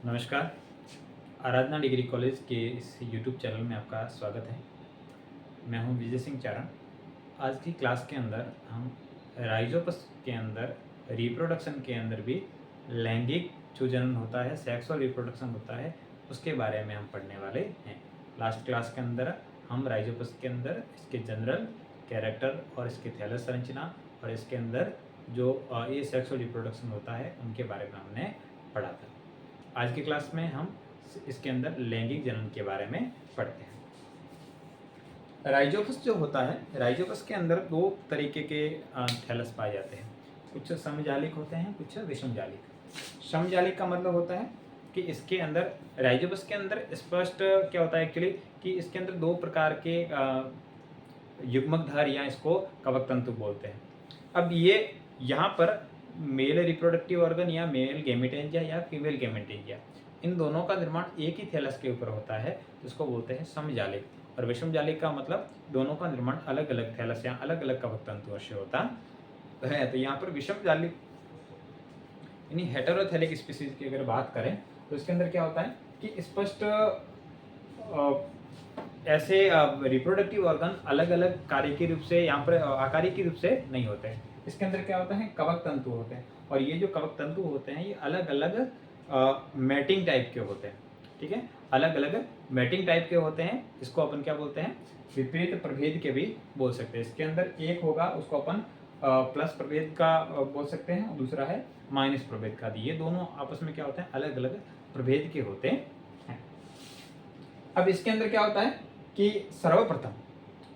नमस्कार। आराधना degree college के इस यूट्यूब चैनल में आपका स्वागत है। मैं हूं विजय सिंह चारण। आज की क्लास के अंदर हम राइजोपस के अंदर रिप्रोडक्शन के अंदर भी लैंगिक प्रजनन होता है, सेक्सुअल रिप्रोडक्शन होता है, उसके बारे में हम पढ़ने वाले हैं। लास्ट क्लास के अंदर हम राइजोपस के अंदर इसके जनरल कैरेक्टर और इसकी थैलस संरचना और इसके अंदर जो ये सेक्सुअल रिप्रोडक्शन होता है उनके बारे में हमने पढ़ा था। आज की क्लास में हम इसके अंदर लैंगिक जनन के बारे में पढ़ते हैं। राइजोपस जो होता है, राइजोपस के अंदर दो तरीके के थैलस पाए जाते हैं। कुछ समजालिक होते हैं, कुछ विषमजालिक। समजालिक का मतलब होता है कि इसके अंदर राइजोपस के अंदर स्पष्ट क्या होता है एक्चुअली कि इसके अंदर दो प्रकार के युग्मकधार या इसको कवक तंतु बोलते हैं। अब ये यहाँ पर मेल रिप्रोडक्टिव ऑर्गन या मेल गैमेटेंजिया या फीमेल गैमेटेंजिया, इन दोनों का निर्माण एक ही थैलस के ऊपर होता है, जिसको बोलते हैं समजालिक। और विषमजालिक का मतलब दोनों का निर्माण अलग अलग थैलस या अलग अलग कवक तंतुओं से होता है। तो यहाँ पर विषमजालिक यानी हेटेरोथैलिक स्पीसीज की अगर बात करें तो इसके अंदर क्या होता है कि स्पष्ट ऐसे रिप्रोडक्टिव ऑर्गन अलग अलग कार्य के रूप से यहाँ पर आकारिक के रूप से नहीं होते हैं। इसके अंदर क्या होता है, कवक तंतु होते हैं, और ये जो कवक तंतु होते हैं ये अलग अलग मैटिंग टाइप के होते हैं। ठीक है, अलग अलग मैटिंग टाइप के होते हैं। इसको अपन क्या बोलते हैं, विपरीत प्रभेद के भी बोल सकते हैं। इसके अंदर एक होगा उसको अपन प्लस प्रभेद का बोल सकते हैं, और दूसरा है माइनस प्रभेद का। ये दोनों आपस में क्या होते हैं, अलग अलग प्रभेद के होते हैं। अब इसके अंदर क्या होता है कि सर्वप्रथम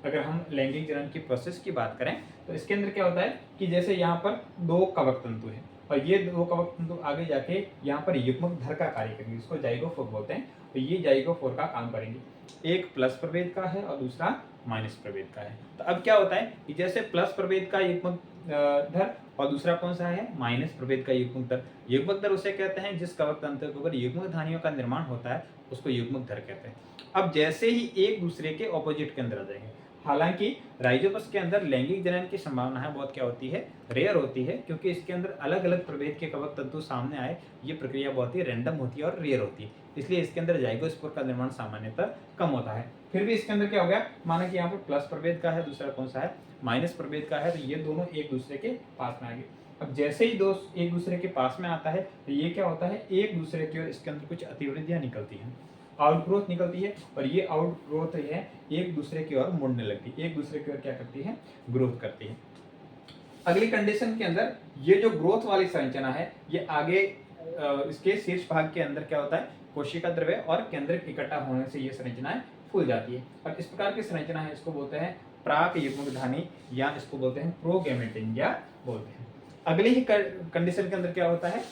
अगर हम लैंगिक जनन की प्रोसेस की बात करें तो इसके अंदर क्या होता है कि जैसे यहाँ पर दो कवक तंतु हैं और ये दो कवक तंतु आगे जाके यहाँ पर युग्मक धर का कार्य करेंगे, जिसको जाइगोफोर बोलते हैं। तो ये जाइगोफोर का काम करेंगे। एक प्लस प्रभेद का है और दूसरा माइनस प्रभेद का है। तो अब क्या होता है कि जैसे प्लस प्रभेद का युग्मक धर और दूसरा कौन सा है, माइनस प्रभेद का युग्मक धर। युग्मक धर उसे कहते हैं जिस कवक तंतु के ऊपर युग्मक धानियों का निर्माण होता है, उसको युग्मक धर कहते हैं। अब जैसे ही एक दूसरे के ऑपोजिट के अंदर आ जाएंगे, हालांकि राइजोपस के अंदर लैंगिक जनन की संभावना है बहुत क्या होती है, रेयर होती है, क्योंकि इसके अंदर अलग अलग प्रभेद के कवक तंतु सामने आए, ये प्रक्रिया बहुत ही रैंडम होती है और रेयर होती है, इसलिए इसके अंदर जाइगोस्पोर का निर्माण सामान्यतः कम होता है। फिर भी इसके अंदर क्या हो गया, माना कि यहाँ पर प्लस प्रभेद का है, दूसरा कौन सा है, माइनस प्रभेद का है, तो ये दोनों एक दूसरे के पास में आ गए। अब जैसे ही दो एक दूसरे के पास में आता है तो ये क्या होता है, एक दूसरे की ओर इसके अंदर कुछ अतिवृद्धियां निकलती हैं, आउटग्रोथ निकलती है, और ये आउटग्रोथ है एक दूसरे की ओर मुड़ने लगती है, एक दूसरे की ओर क्या करती है, ग्रोथ करती है। अगली कंडीशन के अंदर ये जो ग्रोथ वाली संरचना है ये आगे इसके शीर्ष भाग के अंदर क्या होता है, कोशिका द्रव्य और केंद्रक इकट्ठा होने से ये संरचनाएं फूल जाती है। और इस प्रकार की संरचना है इसको बोलते हैं प्राक युग्मकधानी या इसको बोलते हैं प्रोगैमेटेंजिया बोलते हैं। अगली ही कंडीशन के अंदर क्या होता है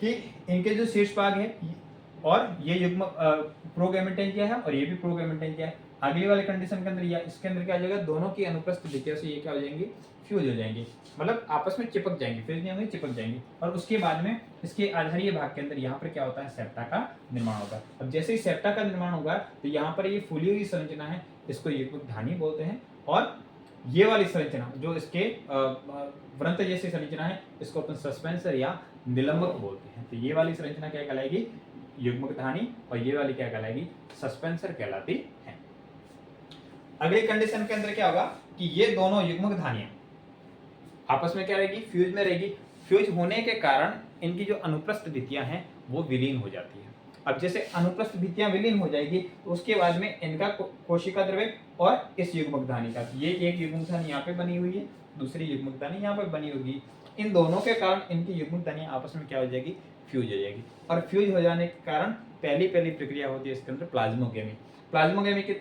कि इनके जो शीर्ष भाग है और ये युग्म प्रोगैमेटेंजिया है और ये भी प्रोगैमेटेंजिया है। अगली वाले कंडीशन के अंदर या इसके अंदर क्या हो जाएगा, दोनों की अनुप्रस्थ दिशा से ये क्या हो जाएंगे, फ्यूज हो जाएंगे, मतलब आपस में चिपक जाएंगे, फ्यूज नहीं होंगे, चिपक जाएंगे। और उसके बाद में इसके आधारीय भाग के अंदर यहाँ पर क्या होता है, सेप्टा का निर्माण होगा। अब जैसे ही सेप्टा का निर्माण होगा तो यहाँ पर ये फूली हुई संरचना है, इसको युग्मकधानी बोलते हैं। और ये वाली संरचना जो इसके वृंत जैसी संरचना है, इसको अपन सस्पेंसर या निलंबक बोलते हैं। तो ये वाली संरचना क्या कहलाएगी, युग्मकधानी, और ये वाली क्या कहलाएगी, सस्पेंसर कहलाती है। अगली कंडीशन के अंदर क्या होगा कि ये दोनों युग्मकधानियां आपस में क्या रहेगी, फ्यूज में रहेगी। फ्यूज होने के कारण इनकी जो अनुप्रस्थ भित्तियां हैं वो विलीन हो जाती है। अब जैसे अनुप्रस्थ भित्तियां विलीन हो जाएगी तो उसके बाद में इनका कोशिका द्रव्य और इस युग्मकधानी का, ये एक युग्मकधानी यहाँ पे बनी हुई है, दूसरी युग्मकधानी यहाँ पे बनी होगी, इन दोनों के कारण इनकी युग्मकधानी आपस में क्या हो जाएगी, फ्यूज हो जाएगी। और फ्यूज हो जाने के कारण पहली प्रक्रिया होती है इसके अंदर प्लाज्मोगेमी। प्लाज्मोगेमी के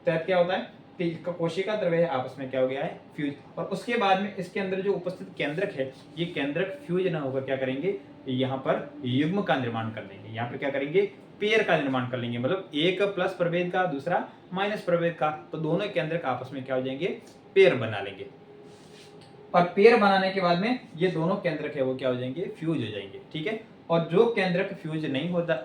तहत क्या होता है कि कोशिका द्रव्य आपस में क्या हो गया है, फ्यूज। और उसके बाद में इसके अंदर जो उपस्थित केंद्रक है, ये केंद्रक फ्यूज ना होकर क्या करेंगे, यहाँ पर युग्म का निर्माण कर लेंगे। यहाँ पर क्या करेंगे, पेयर का निर्माण कर लेंगे, मतलब एक प्लस प्रभेद का दूसरा माइनस प्रभेद का, तो दोनों केंद्रक आपस में क्या हो जाएंगे, पेयर बना लेंगे। और पेयर बनाने के बाद में ये दोनों केंद्रक है वो क्या हो जाएंगे, फ्यूज हो जाएंगे। ठीक है, और जो केंद्रक फ्यूज नहीं होता,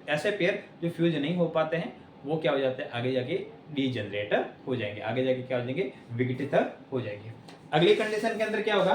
ऐसे पेयर जो फ्यूज नहीं हो पाते हैं वो क्या हो जाते हैं, आगे जाके डीजेनरेट हो जाएंगे, आगे जाके क्या हो जाएंगे, विघटित हो जाएंगे। अगली कंडीशन के अंदर क्या होगा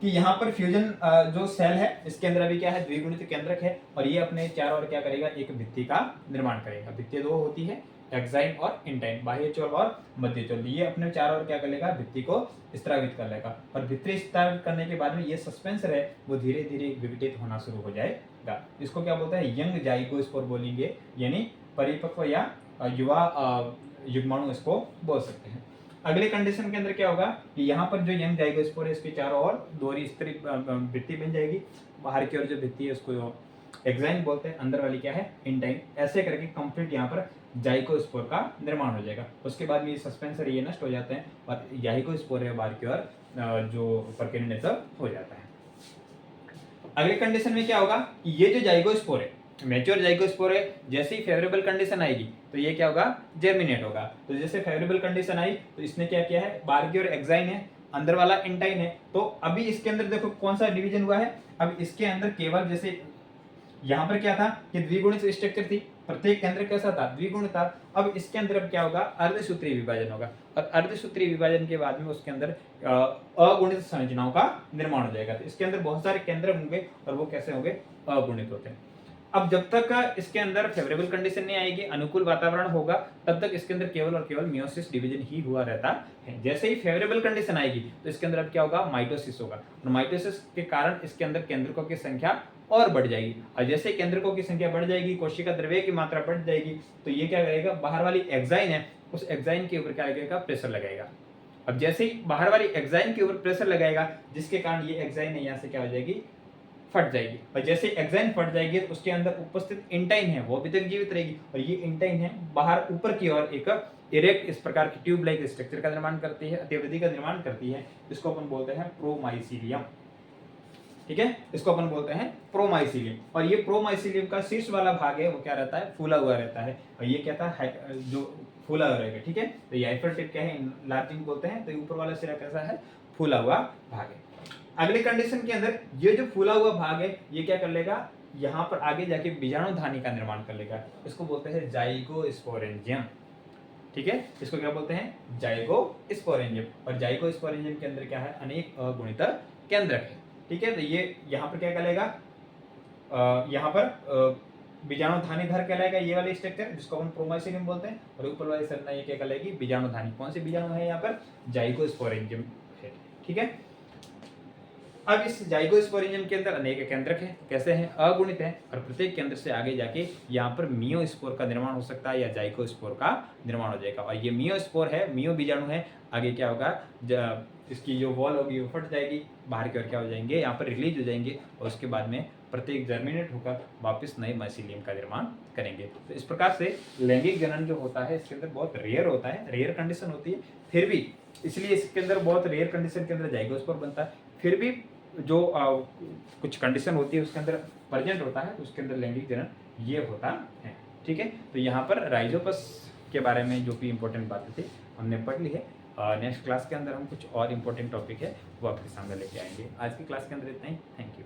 कि यहाँ पर फ्यूजन जो सेल है इसके अंदर अभी क्या है, द्विगुणित केंद्रक है और ये अपने चारों ओर क्या करेगा, एक भित्ति का निर्माण करेगा। भित्ति दो होती है, एक्साइन और इंटाइन, बाह्य चोल और मध्य चोल। ये अपने चारों ओर क्या करेगा, भित्ति को स्त्रावित कर लेगा और भित्ति स्त्रावित करने के बाद में ये सस्पेंसर है वो धीरे धीरे विघटित होना शुरू हो जाएगा। इसको क्या बोलते हैं, यंग जाइगोस्पोर बोलेंगे, यानी परिपक्व या युवा युग्माणु इसको बोल सकते हैं। अगले कंडीशन के अंदर क्या होगा कि यहाँ पर जो यंग जाइगोस्पोर है इसके चारों ओर दोहरी स्त्री भित्ति बन जाएगी। बाहर की ओर जो भित्ति है उसको एक्साइन बोलते हैं, अंदर वाली क्या है, इंटाइन। ऐसे करके कंप्लीट यहाँ पर जाइगोस्पोर का निर्माण हो जाएगा। उसके बाद में ये सस्पेंसर ये नष्ट हो जाते हैं और जाइगोस्पोर है बाहर की ओर जो परकिनेटर हो जाता है। अगले कंडीशन में क्या होगा कि ये जो जाइगोस्पोर है, मैच्योर जाइगोस्पोर है, जैसे ही फेवरेबल कंडीशन आएगी तो ये क्या होगा, जर्मिनेट होगा। तो जैसे फेवरेबल कंडीशन आई तो इसने क्या किया है, बाहर की ओर एक्साइन है, अंदर वाला इंटाइन है। तो अभी इसके अंदर देखो कौन सा डिवीजन हुआ है, अब इसके अंदर केवल जैसे यहाँ पर क्या था कि द्विगुणित स्ट्रक्चर थी, प्रत्येक केंद्र कैसा था, द्विगुणित था। अब इसके अंदर अब क्या होगा, अर्धसूत्रीय विभाजन होगा और अर्धसूत्रीय विभाजन के बाद में उसके अंदर अगुणित संरचनाओं का निर्माण हो जाएगा। तो इसके अंदर बहुत सारे केंद्र होंगे और वो कैसे होंगे, अगुणित होते हैं। अब जब तक इसके अंदर फेवरेबल कंडीशन नहीं आएगी, अनुकूल वातावरण होगा, तब तक इसके अंदर केवल और केवल मियोसिस डिवीजन ही हुआ रहता है। जैसे ही फेवरेबल कंडीशन आएगी तो इसके अंदर अब क्या होगा, माइटोसिस होगा और माइटोसिस के कारण इसके अंदर केंद्रकों की संख्या और बढ़ जाएगी और जैसे केंद्रकों की संख्या बढ़ जाएगी, कोशिका द्रव्य की मात्रा बढ़ जाएगी, तो ये क्या करेगा, बाहर वाली एक्साइन है उस एक्साइन के ऊपर क्या लगेगा, प्रेशर लगाएगा। अब जैसे ही बाहर वाली एक्साइन के ऊपर प्रेशर लगाएगा जिसके कारण ये एक्साइन है यहाँ से क्या हो जाएगी, फट जाएगी और जैसे एक्साइन फट जाएगी तो उसके अंदर उपस्थित इंटाइन है वो अभी तक जीवित रहेगी और ये इंटाइन है बाहर ऊपर की ओर एक इरेक्ट इस प्रकार की ट्यूब लाइक स्ट्रक्चर का निर्माण करती है, अतिवृद्धि का निर्माण करती है। इसको अपन बोलते हैं प्रोमाइसीलियम। ठीक है, इसको अपन बोलते हैं प्रोमाइसीलियम और ये प्रोमाइसीलियम का शीर्ष वाला भाग है वो क्या रहता है, फूला हुआ रहता है और ये क्या था, जो फूला हुआ रहेगा। ठीक है, तो ये हाइपर टिप क्या है, इनलार्जिंग बोलते हैं। तो ऊपर वाला सिरा कैसा है, फूला हुआ भाग है। अगले कंडीशन के अंदर ये जो फूला हुआ भाग है ये क्या कर लेगा, यहाँ पर आगे जाके बीजाणुधानी का निर्माण कर लेगा। इसको बोलते हैं जाइगोस्पोरेंजियम। ठीक है, इसको क्या बोलते हैं, जाइगोस्पोरेंजियम। और जाइगोस्पोरेंजियम के अंदर क्या है, अनेक अगुणित केंद्रक है। ठीक है, तो ये यहाँ पर क्या कहलाएगा, यहाँ पर बीजाणुधानी घर कहलाएगा ये वाली स्ट्रक्चर जिसको हम प्रोमाइसीलियम बोलते हैं और ऊपर वाली संरचना ये क्या कहलाएगी, बीजाणुधानी। कौन सी बीजाणु है यहाँ पर, जाइगोस्पोरेंजियम है। ठीक है, अब इस जाइगोस्पोरेंजियम के अंदर अनेक केंद्रक हैं, कैसे हैं, अगुणित हैं और प्रत्येक केंद्र से आगे जाके यहाँ पर मियोस्पोर का निर्माण हो सकता है या जाइगोस्पोर का निर्माण हो जाएगा। और ये मियोस्पोर है, मियो बीजाणु है, आगे क्या होगा, इसकी जो वॉल होगी वो फट जाएगी, बाहर की ओर क्या हो जाएंगे, यहाँ पर रिलीज हो जाएंगे और उसके बाद में प्रत्येक जर्मिनेट होकर वापस नए माइसीलियम का निर्माण करेंगे। तो इस प्रकार से लैंगिक जनन जो होता है इसके अंदर बहुत रेयर होता है, रेयर कंडीशन होती है, फिर भी इसलिए इसके अंदर बहुत रेयर कंडीशन के अंदर जाइगोस्पोर बनता है। फिर भी जो कुछ कंडीशन होती है उसके अंदर प्रेजेंट होता है, उसके अंदर लैंगिक जनन ये होता है। ठीक है, तो यहाँ पर राइजोपस के बारे में जो भी इंपॉर्टेंट बातें थी हमने पढ़ ली है। नेक्स्ट क्लास के अंदर हम कुछ और इम्पोर्टेंट टॉपिक है वो आपके सामने लेके आएंगे। आज की क्लास के अंदर इतना ही, थैंक यू।